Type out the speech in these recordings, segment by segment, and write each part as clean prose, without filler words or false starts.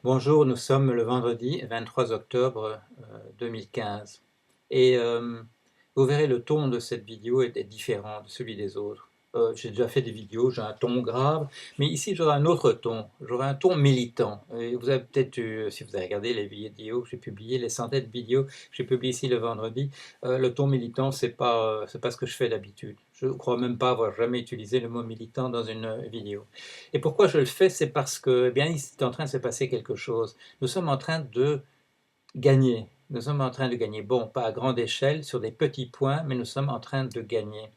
Bonjour, nous sommes le vendredi 23 octobre 2015 et vous verrez le ton de cette vidéo est différent de celui des autres. J'ai déjà fait des vidéos, j'ai un ton grave, mais ici j'aurai un autre ton, j'aurai un ton militant. Et vous avez peut-être, si vous avez regardé les vidéos que j'ai publiées, les centaines de vidéos que j'ai publiées ici le vendredi, le ton militant, c'est pas ce que je fais d'habitude. Je ne crois même pas avoir jamais utilisé le mot militant dans une vidéo. Et pourquoi je le fais? C'est parce que, eh bien, il est en train de se passer quelque chose. Nous sommes en train de gagner. Nous sommes en train de gagner. Bon, pas à grande échelle, sur des petits points, mais nous sommes en train de gagner.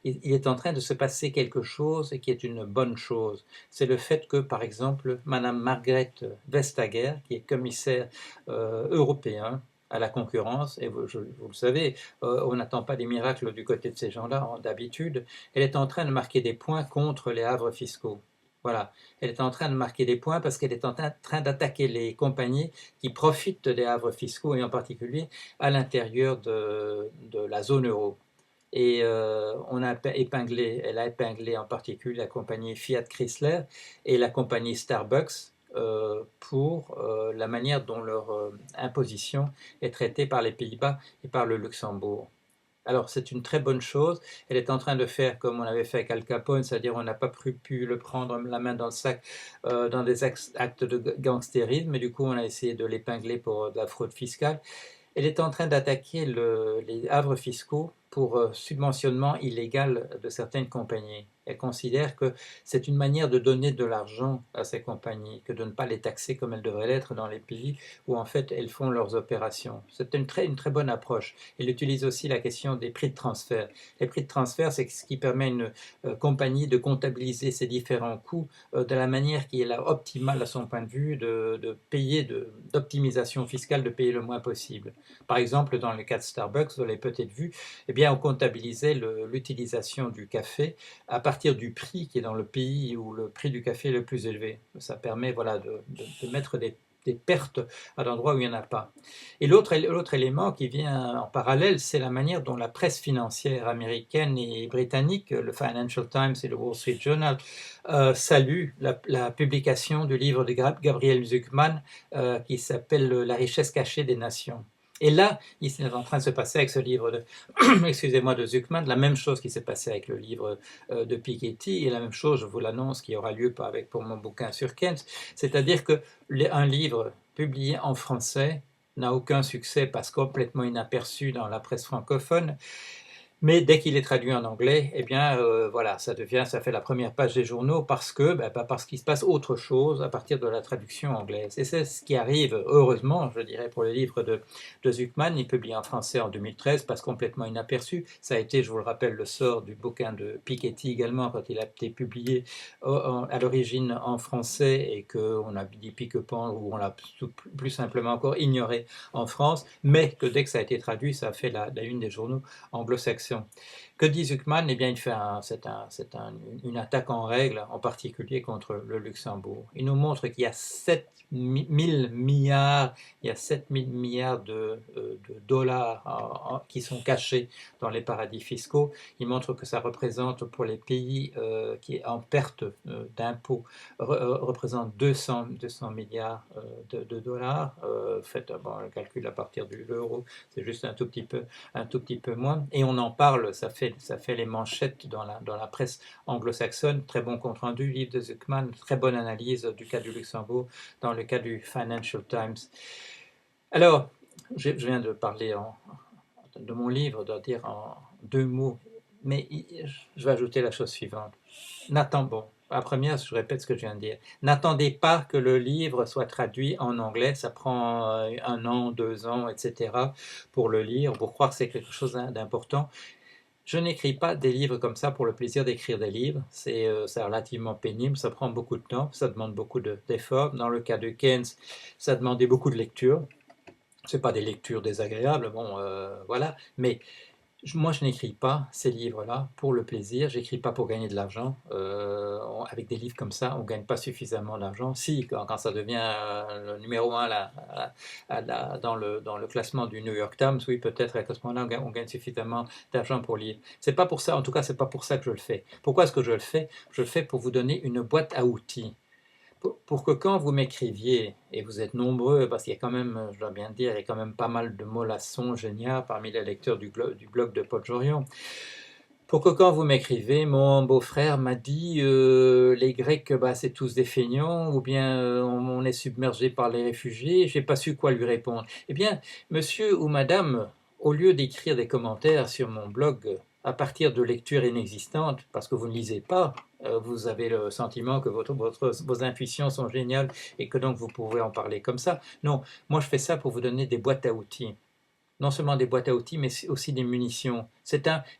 Il est en train de se passer quelque chose et qui est une bonne chose. C'est le fait que, par exemple, Madame Margrethe Vestager, qui est commissaire européen à la concurrence, et vous le savez, on n'attend pas des miracles du côté de ces gens-là d'habitude, elle est en train de marquer des points contre les havres fiscaux. Voilà, elle est en train de marquer des points parce qu'elle est en train d'attaquer les compagnies qui profitent des havres fiscaux et en particulier à l'intérieur de la zone euro. Et elle a épinglé en particulier la compagnie Fiat Chrysler et la compagnie Starbucks pour la manière dont leur imposition est traitée par les Pays-Bas et par le Luxembourg. Alors c'est une très bonne chose. Elle est en train de faire comme on avait fait avec Al Capone, c'est-à-dire on n'a pas pu le prendre la main dans le sac dans des actes de gangstérisme, mais du coup on a essayé de l'épingler pour de la fraude fiscale. Elle est en train d'attaquer les havres fiscaux pour subventionnement illégal de certaines compagnies. Elle considère que c'est une manière de donner de l'argent à ces compagnies, que de ne pas les taxer comme elles devraient l'être dans les pays où en fait elles font leurs opérations. C'est une très bonne approche. Elle utilise aussi la question des prix de transfert. Les prix de transfert, c'est ce qui permet à une compagnie de comptabiliser ses différents coûts de la manière qui est la optimale à son point de vue, de payer, d'optimisation fiscale, de payer le moins possible. Par exemple, dans le cas de Starbucks, vous l'avez peut-être vu, eh bien, on comptabilisait l'utilisation du café à partir du prix qui est dans le pays où le prix du café est le plus élevé. Ça permet voilà, de mettre des pertes à l'endroit où il n'y en a pas. Et l'autre élément qui vient en parallèle, c'est la manière dont la presse financière américaine et britannique, le Financial Times et le Wall Street Journal, saluent la publication du livre de Gabriel Zucman qui s'appelle La richesse cachée des nations. Et là, il est en train de se passer avec ce livre de, excusez-moi, de Zuckman, la même chose qui s'est passée avec le livre de Piketty, et la même chose, je vous l'annonce, qui aura lieu pour mon bouquin sur Keynes, c'est-à-dire qu'un livre publié en français n'a aucun succès, passe complètement inaperçu dans la presse francophone, mais dès qu'il est traduit en anglais, eh bien, voilà, ça fait la première page des journaux parce qu'il se passe autre chose à partir de la traduction anglaise. Et c'est ce qui arrive, heureusement, je dirais, pour le livre de Zuckman. Il publié en français en 2013, passe complètement inaperçu. Ça a été, je vous le rappelle, le sort du bouquin de Piketty également, quand il a été publié à l'origine en français et qu'on a dit pique-pan ou on l'a plus simplement encore ignoré en France, mais que dès que ça a été traduit, ça a fait la une des journaux anglo-saxon. Que dit Zuckman? Eh bien, une attaque en règle, en particulier contre le Luxembourg. Il nous montre qu'il y a 7 000 milliards, il y a 7 000 milliards de dollars qui sont cachés dans les paradis fiscaux. Il montre que ça représente pour les pays qui est en perte d'impôts, représente 200 milliards de dollars. Faites bon, le calcul à partir de l'euro, c'est juste un tout petit peu moins. Et on en parle, ça fait les manchettes dans la presse anglo-saxonne. Très bon compte-rendu, livre de Zuckman, très bonne analyse du cas du Luxembourg dans le cas du Financial Times. Alors, je viens de parler de mon livre, de dire en 2 mots, mais je vais ajouter la chose suivante. Bon, la première, je répète ce que je viens de dire. N'attendez pas que le livre soit traduit en anglais. Ça prend 1 an, 2 ans, etc. pour le lire, pour croire que c'est quelque chose d'important. Je n'écris pas des livres comme ça pour le plaisir d'écrire des livres. C'est relativement pénible, ça prend beaucoup de temps, ça demande beaucoup d'efforts. Dans le cas de Keynes, ça demandait beaucoup de lecture. Ce pas des lectures désagréables, bon, voilà, mais moi, je n'écris pas ces livres-là pour le plaisir, j'écris pas pour gagner de l'argent. Avec des livres comme ça, on ne gagne pas suffisamment d'argent. Si, quand ça devient le numéro un dans le classement du New York Times, oui, peut-être à ce moment-là, on gagne suffisamment d'argent pour lire. C'est pas pour ça, en tout cas, c'est pas pour ça que je le fais. Pourquoi est-ce que je le fais? Je le fais pour vous donner une boîte à outils. pour que quand vous m'écriviez, et vous êtes nombreux, parce qu'il y a quand même, je dois bien dire, il y a quand même pas mal de mollassons géniaux parmi les lecteurs du blog de Paul Jorion, pour que quand vous m'écrivez, mon beau-frère m'a dit les Grecs, bah, c'est tous des feignants, ou bien on est submergé par les réfugiés, j'ai pas su quoi lui répondre. Eh bien, monsieur ou madame, au lieu d'écrire des commentaires sur mon blog à partir de lectures inexistantes, parce que vous ne lisez pas, vous avez le sentiment que vos intuitions sont géniales et que donc vous pouvez en parler comme ça. Non, moi je fais ça pour vous donner des boîtes à outils, non seulement des boîtes à outils, mais aussi des munitions.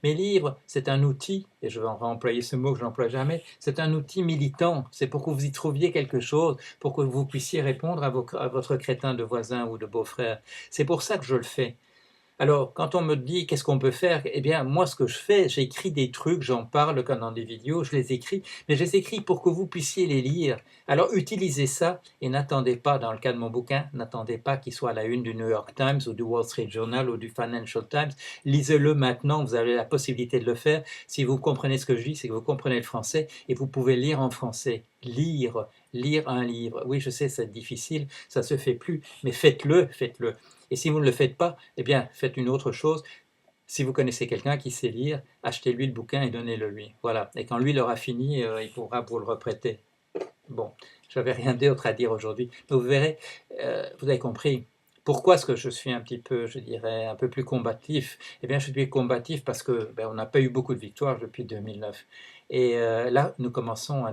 Mes livres, c'est un outil, et je vais en réemployer ce mot que je n'emploie jamais, c'est un outil militant. C'est pour que vous y trouviez quelque chose, pour que vous puissiez répondre à votre crétin de voisin ou de beau-frère. C'est pour ça que je le fais. Alors, quand on me dit qu'est-ce qu'on peut faire, eh bien, moi, ce que je fais, j'écris des trucs, j'en parle comme dans des vidéos, je les écris, mais je les écris pour que vous puissiez les lire. Alors, utilisez ça et n'attendez pas, dans le cas de mon bouquin, n'attendez pas qu'il soit à la une du New York Times ou du Wall Street Journal ou du Financial Times. Lisez-le maintenant, vous avez la possibilité de le faire. Si vous comprenez ce que je dis, c'est que vous comprenez le français et vous pouvez lire en français. Lire un livre. Oui, je sais, c'est difficile, ça se fait plus, mais faites-le, faites-le. Et si vous ne le faites pas, eh bien, faites une autre chose. Si vous connaissez quelqu'un qui sait lire, achetez-lui le bouquin et donnez-le lui. Voilà. Et quand lui l'aura fini, il pourra vous le reprêter. Bon, j'avais rien d'autre à dire aujourd'hui. Mais vous verrez, vous avez compris. Pourquoi est-ce que je suis un petit peu, je dirais, un peu plus combatif? Eh bien, je suis combatif parce que on n'a pas eu beaucoup de victoires depuis 2009. Et là, nous commençons à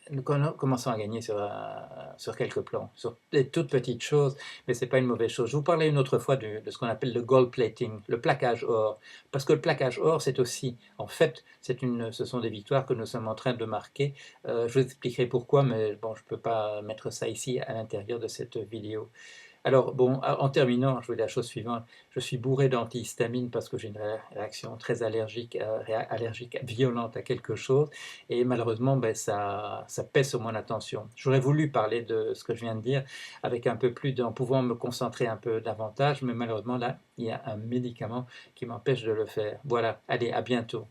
nous commençons à gagner sur quelques plans, sur des toutes petites choses, mais ce n'est pas une mauvaise chose. Je vous parlais une autre fois de ce qu'on appelle le gold plating, le plaquage or. Parce que le plaquage or, c'est aussi, en fait, ce sont des victoires que nous sommes en train de marquer. Je vous expliquerai pourquoi, mais bon, je ne peux pas mettre ça ici à l'intérieur de cette vidéo. Alors, bon, en terminant, je vous dis la chose suivante. Je suis bourré d'antihistamine parce que j'ai une réaction très allergique, violente à quelque chose. Et malheureusement, ça pèse sur mon attention. J'aurais voulu parler de ce que je viens de dire avec un peu plus, en pouvant me concentrer un peu davantage. Mais malheureusement, là, il y a un médicament qui m'empêche de le faire. Voilà, allez, à bientôt.